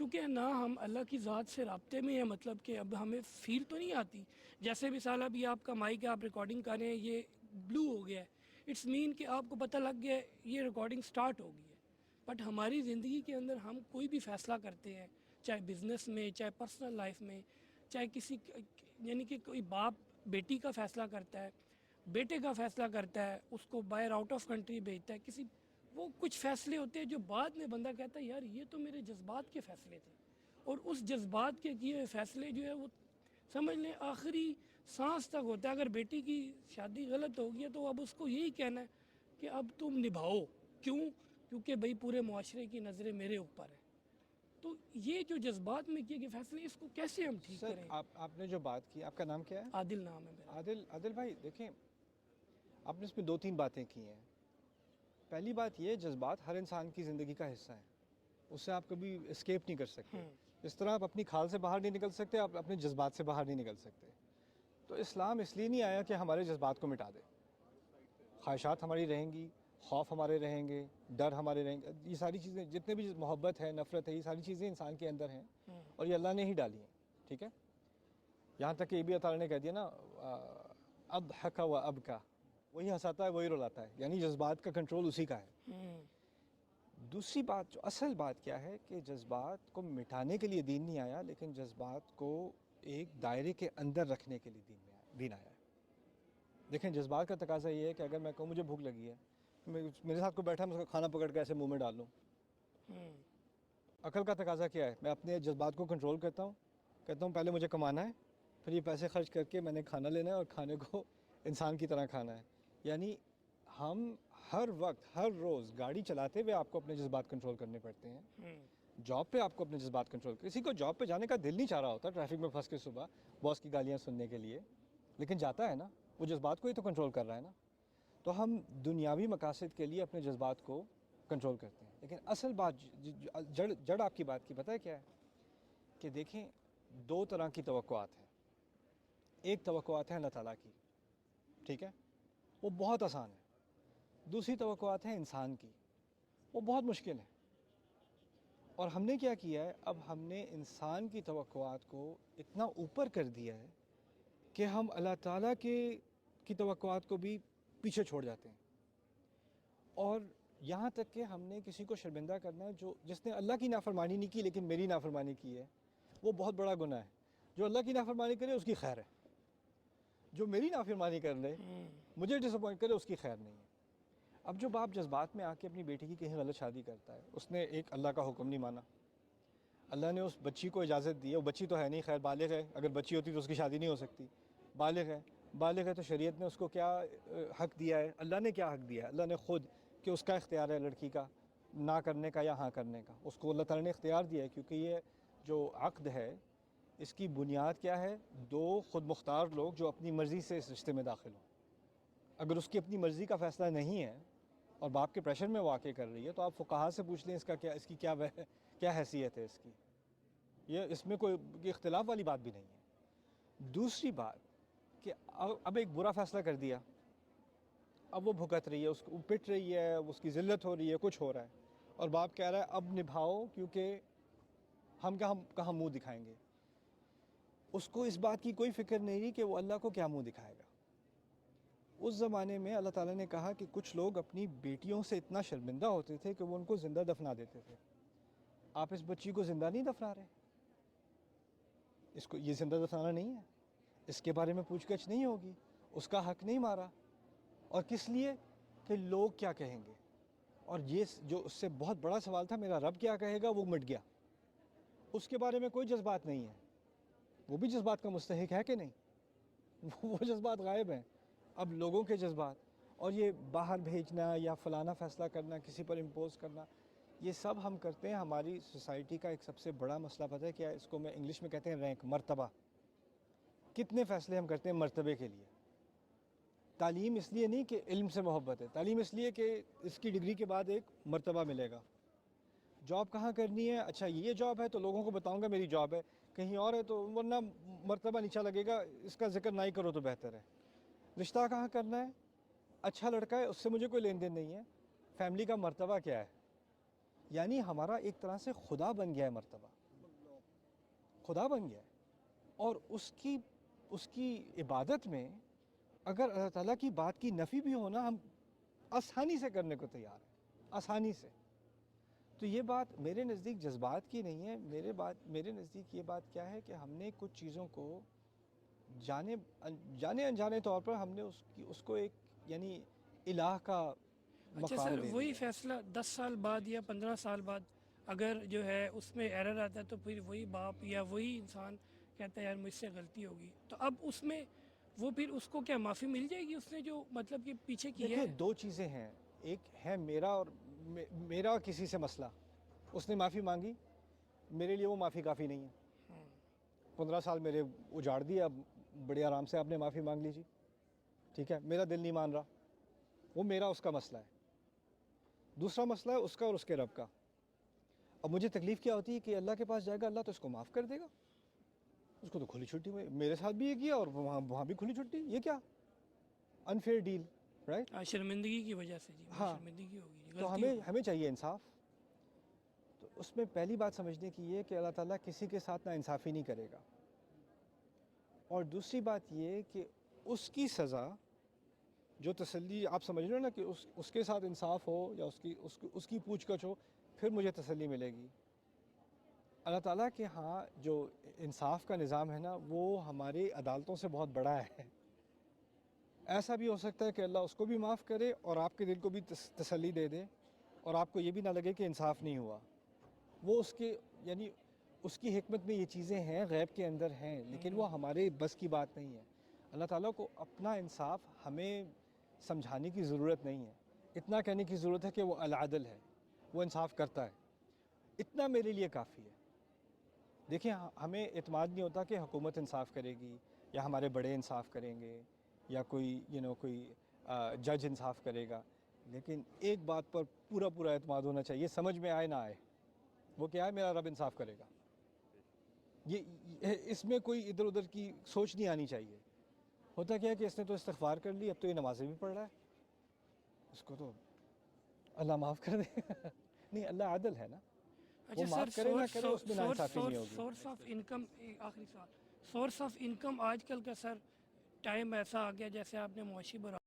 چونکہ نہ ہم اللہ کی ذات سے رابطے میں ہیں، مطلب کہ اب ہمیں فیل تو نہیں آتی. جیسے مثال ابھی آپ کا مائک ہے، آپ ریکارڈنگ کر رہے ہیں، یہ بلو ہو گیا ہے، اٹس مین کہ آپ کو پتہ لگ گیا ہے یہ ریکارڈنگ سٹارٹ ہو گئی ہے. بٹ ہماری زندگی کے اندر ہم کوئی بھی فیصلہ کرتے ہیں، چاہے بزنس میں، چاہے پرسنل لائف میں، چاہے کسی یعنی کہ کوئی باپ بیٹی کا فیصلہ کرتا ہے، بیٹے کا فیصلہ کرتا ہے، اس کو باہر آؤٹ آف کنٹری بھیجتا ہے، کسی وہ کچھ فیصلے ہوتے ہیں جو بعد میں بندہ کہتا ہے یار یہ تو میرے جذبات کے فیصلے تھے، اور اس جذبات کے کیے ہوئے فیصلے جو ہے وہ سمجھ لیں آخری سانس تک ہوتا ہے. اگر بیٹی کی شادی غلط ہو گئی ہے تو اب اس کو یہی کہنا ہے کہ اب تم نبھاؤ. کیوں؟ کیونکہ بھئی پورے معاشرے کی نظریں میرے اوپر ہیں. تو یہ جو جذبات میں کیے گئے فیصلے، اس کو کیسے ہم ٹھیک سر کریں؟ آپ نے جو بات کی، آپ کا نام کیا ہے؟ عادل نام ہے میرا. عادل بھائی، دیکھیں آپ نے اس میں 2-3 باتیں کی ہیں. پہلی بات یہ، جذبات ہر انسان کی زندگی کا حصہ ہیں، اس سے آپ کبھی اسکیپ نہیں کر سکتے. اس طرح آپ اپنی کھال سے باہر نہیں نکل سکتے، آپ اپنے جذبات سے باہر نہیں نکل سکتے. تو اسلام اس لیے نہیں آیا کہ ہمارے جذبات کو مٹا دے. خواہشات ہماری رہیں گی، خوف ہمارے رہیں گے، ڈر ہمارے رہیں گے، یہ ساری چیزیں جتنے بھی محبت ہے، نفرت ہے، یہ ساری چیزیں انسان کے اندر ہیں اور یہ اللہ نے ہی ڈالی ہیں. ٹھیک ہے؟ یہاں تک کہ یہ بھی اللہ تعالیٰ نے کہہ دیا نا، اب حق و اب کا، وہی ہنساتا ہے وہی رلاتا ہے، یعنی جذبات کا کنٹرول اسی کا ہے. دوسری بات، جو اصل بات کیا ہے کہ جذبات کو مٹانے کے لیے دین نہیں آیا، لیکن جذبات کو ایک دائرے کے اندر رکھنے کے لیے دین آیا ہے. دیکھیں جذبات کا تقاضا یہ ہے کہ اگر میں کہوں مجھے بھوک لگی ہے، میرے ساتھ کو بیٹھا میں اس کا کھانا پکڑ کے ایسے منہ میں ڈال لوں. عقل کا تقاضا کیا ہے؟ میں اپنے جذبات کو کنٹرول کرتا ہوں، کہتا ہوں پہلے مجھے کمانا ہے، پھر یہ پیسے خرچ کر کے میں نے کھانا لینا ہے اور کھانے کو انسان کی طرح کھانا ہے. یعنی ہم ہر وقت ہر روز گاڑی چلاتے ہوئے آپ کو اپنے جذبات کنٹرول کرنے پڑتے ہیں. جاب پہ آپ کو اپنے جذبات کنٹرول، کسی کو جاب پہ جانے کا دل نہیں چاہ رہا ہوتا ٹریفک میں پھنس کے صبح باس کی گالیاں سننے کے لیے، لیکن جاتا ہے نا، وہ جذبات کو ہی تو کنٹرول کر رہا ہے نا. تو ہم دنیاوی مقاصد کے لیے اپنے جذبات کو کنٹرول کرتے ہیں، لیکن اصل بات جڑ آپ کی بات کی پتہ ہے کیا ہے؟ کہ دیکھیں 2 طرح کی توقعات ہیں. ایک توقعات ہے اللہ تعالیٰ کی، ٹھیک ہے، وہ بہت آسان ہے. دوسری توقعات ہیں انسان کی، وہ بہت مشکل ہے. اور ہم نے کیا کیا ہے، اب ہم نے انسان کی توقعات کو اتنا اوپر کر دیا ہے کہ ہم اللہ تعالیٰ کی توقعات کو بھی پیچھے چھوڑ جاتے ہیں. اور یہاں تک کہ ہم نے کسی کو شرمندہ کرنا ہے، جس نے اللہ کی نافرمانی نہیں کی لیکن میری نافرمانی کی ہے، وہ بہت بڑا گناہ ہے. جو اللہ کی نافرمانی کرے اس کی خیر ہے، جو میری نافرمانی کر لے، مجھے ڈس اپوائنٹ کرے، اس کی خیر نہیں ہے. اب جو باپ جذبات میں آ کے اپنی بیٹی کی کہیں غلط شادی کرتا ہے، اس نے ایک اللہ کا حکم نہیں مانا. اللہ نے اس بچی کو اجازت دی ہے، وہ بچی تو ہے نہیں، خیر بالغ ہے، اگر بچی ہوتی تو اس کی شادی نہیں ہو سکتی. بالغ ہے تو شریعت نے اس کو کیا حق دیا ہے؟ اللہ نے کیا حق دیا ہے؟ اللہ نے خود، کہ اس کا اختیار ہے لڑکی کا نہ کرنے کا یا ہاں کرنے کا. اس کو اللہ تعالیٰ نے اختیار دیا ہے، کیونکہ یہ جو عقد ہے اس کی بنیاد کیا ہے؟ 2 خود مختار لوگ جو اپنی مرضی سے اس رشتے میں داخل ہوں. اگر اس کی اپنی مرضی کا فیصلہ نہیں ہے اور باپ کے پریشر میں واقع کر رہی ہے، تو آپ فقہا سے پوچھ لیں اس کی کیا حیثیت ہے اس کی. اس میں کوئی اختلاف والی بات بھی نہیں ہے. دوسری بات کہ اب ایک برا فیصلہ کر دیا، اب وہ بھگت رہی ہے، اس کو پٹ رہی ہے، اس کی ذلت ہو رہی ہے، کچھ ہو رہا ہے، اور باپ کہہ رہا ہے اب نبھاؤ کیونکہ ہم کہاں منہ دکھائیں گے. اس کو اس بات کی کوئی فکر نہیں رہی کہ وہ اللہ کو کیا منہ دکھائے گا. اس زمانے میں اللہ تعالیٰ نے کہا کہ کچھ لوگ اپنی بیٹیوں سے اتنا شرمندہ ہوتے تھے کہ وہ ان کو زندہ دفنا دیتے تھے. آپ اس بچی کو زندہ نہیں دفنا رہے، اس کو یہ زندہ دفنانا نہیں ہے، اس کے بارے میں پوچھ گچھ نہیں ہوگی، اس کا حق نہیں مارا. اور کس لیے؟ کہ لوگ کیا کہیں گے. اور یہ جو اس سے بہت بڑا سوال تھا، میرا رب کیا کہے گا، وہ مٹ گیا. اس کے بارے میں کوئی جذبات نہیں ہے. وہ بھی جذبات کا مستحق ہے کہ نہیں؟ وہ جذبات غائب ہیں. اب لوگوں کے جذبات، اور یہ باہر بھیجنا یا فلانا فیصلہ کرنا، کسی پر امپوز کرنا، یہ سب ہم کرتے ہیں. ہماری سوسائٹی کا ایک سب سے بڑا مسئلہ پتہ ہے کیا ہے؟ اس کو میں انگلش میں کہتے ہیں رینک، مرتبہ. کتنے فیصلے ہم کرتے ہیں مرتبے کے لیے. تعلیم اس لیے نہیں کہ علم سے محبت ہے، تعلیم اس لیے کہ اس کی ڈگری کے بعد ایک مرتبہ ملے گا. جاب کہاں کرنی ہے؟ اچھا یہ جاب ہے تو لوگوں کو بتاؤں گا میری جاب ہے، کہیں اور ہے تو ورنہ مرتبہ نیچا لگے گا، اس کا ذکر نہ ہی کرو تو بہتر ہے. رشتہ کہاں کرنا ہے؟ اچھا لڑکا ہے، اس سے مجھے کوئی لین دین نہیں ہے، فیملی کا مرتبہ کیا ہے؟ یعنی ہمارا ایک طرح سے خدا بن گیا ہے مرتبہ. خدا بن گیا ہے، اور اس کی عبادت میں اگر اللہ تعالیٰ کی بات کی نفی بھی ہونا، ہم آسانی سے کرنے کو تیار ہیں، آسانی سے. تو یہ بات میرے نزدیک جذبات کی نہیں ہے، میرے نزدیک یہ بات کیا ہے کہ ہم نے کچھ چیزوں کو جانے انجانے طور پر ہم نے اس کو ایک یعنی الہ کا اچھا مقام سر، دے وہی دیا. فیصلہ 10 سال بعد یا 15 سال بعد اگر جو ہے اس میں ایرر آتا ہے تو پھر وہی باپ یا وہی انسان کہتا ہے یار مجھ سے غلطی ہوگی، تو اب اس میں وہ پھر اس کو کیا معافی مل جائے گی اس نے جو مطلب کہ پیچھے کیا دیکھیں ہے؟ دو چیزیں ہیں، ایک ہے میرا اور کسی سے مسئلہ، اس نے معافی مانگی، میرے لیے وہ معافی کافی نہیں ہے. 15 سال میرے اجاڑ دیے، اب بڑے آرام سے آپ نے معافی مانگ لیجی، ٹھیک ہے، میرا دل نہیں مان رہا، وہ میرا اس کا مسئلہ ہے. دوسرا مسئلہ ہے اس کا اور اس کے رب کا. اب مجھے تکلیف کیا ہوتی ہے کہ اللہ کے پاس جائے گا، اللہ تو اس کو معاف کر دے گا، اس کو تو کھلی چھٹی میں، میرے ساتھ بھی یہ کیا اور وہاں بھی کھلی چھٹی، یہ کیا انفیئر ڈیل، رائٹ؟ شرمندگی کی وجہ سے جی، ہاں، شرمندگی ہوگی جی، تو غلطی ہوگی. ہمیں چاہیے انصاف. تو اس میں پہلی بات سمجھنے کی یہ کہ اللہ تعالیٰ کسی کے ساتھ نا انصافی نہیں کرے گا. اور دوسری بات یہ کہ اس کی سزا جو تسلی آپ سمجھ رہے ہو نا کہ اس کے ساتھ انصاف ہو یا اس کی پوچھ گچھ ہو، پھر مجھے تسلی ملے گی. اللہ تعالیٰ کے ہاں جو انصاف کا نظام ہے نا، وہ ہماری عدالتوں سے بہت بڑا ہے. ایسا بھی ہو سکتا ہے کہ اللہ اس کو بھی معاف کرے اور آپ کے دل کو بھی تسلی دے دے، اور آپ کو یہ بھی نہ لگے کہ انصاف نہیں ہوا. وہ یعنی اس کی حکمت میں یہ چیزیں ہیں، غیب کے اندر ہیں، لیکن وہ ہمارے بس کی بات نہیں ہے. اللہ تعالیٰ کو اپنا انصاف ہمیں سمجھانے کی ضرورت نہیں ہے، اتنا کہنے کی ضرورت ہے کہ وہ العدل ہے، وہ انصاف کرتا ہے. اتنا میرے لیے کافی ہے. دیکھیں ہمیں اعتماد نہیں ہوتا کہ حکومت انصاف کرے گی یا ہمارے بڑے انصاف کریں گے یا کوئی جج انصاف کرے گا، لیکن ایک بات پر پورا اعتماد ہونا چاہیے، سمجھ میں آئے نہ آئے. وہ کیا ہے؟ میرا رب انصاف کرے گا. اس میں کوئی ادھر ادھر کی سوچ نہیں آنی چاہیے. ہوتا کیا ہے کہ اس نے تو استغفار کر لی، اب تو یہ نمازیں بھی پڑھ رہا ہے، اس کو تو اللہ معاف کر دے. نہیں، اللہ عادل ہے نا، وہ اچھا سر، معاف کرے نہ کرے اس میں ناانصافی نہیں ہوگی. سورس آف انکم، آخری سوال، سورس آف انکم آج کل کا سر ٹائم ایسا آ گیا جیسے آپ نے معاشی برا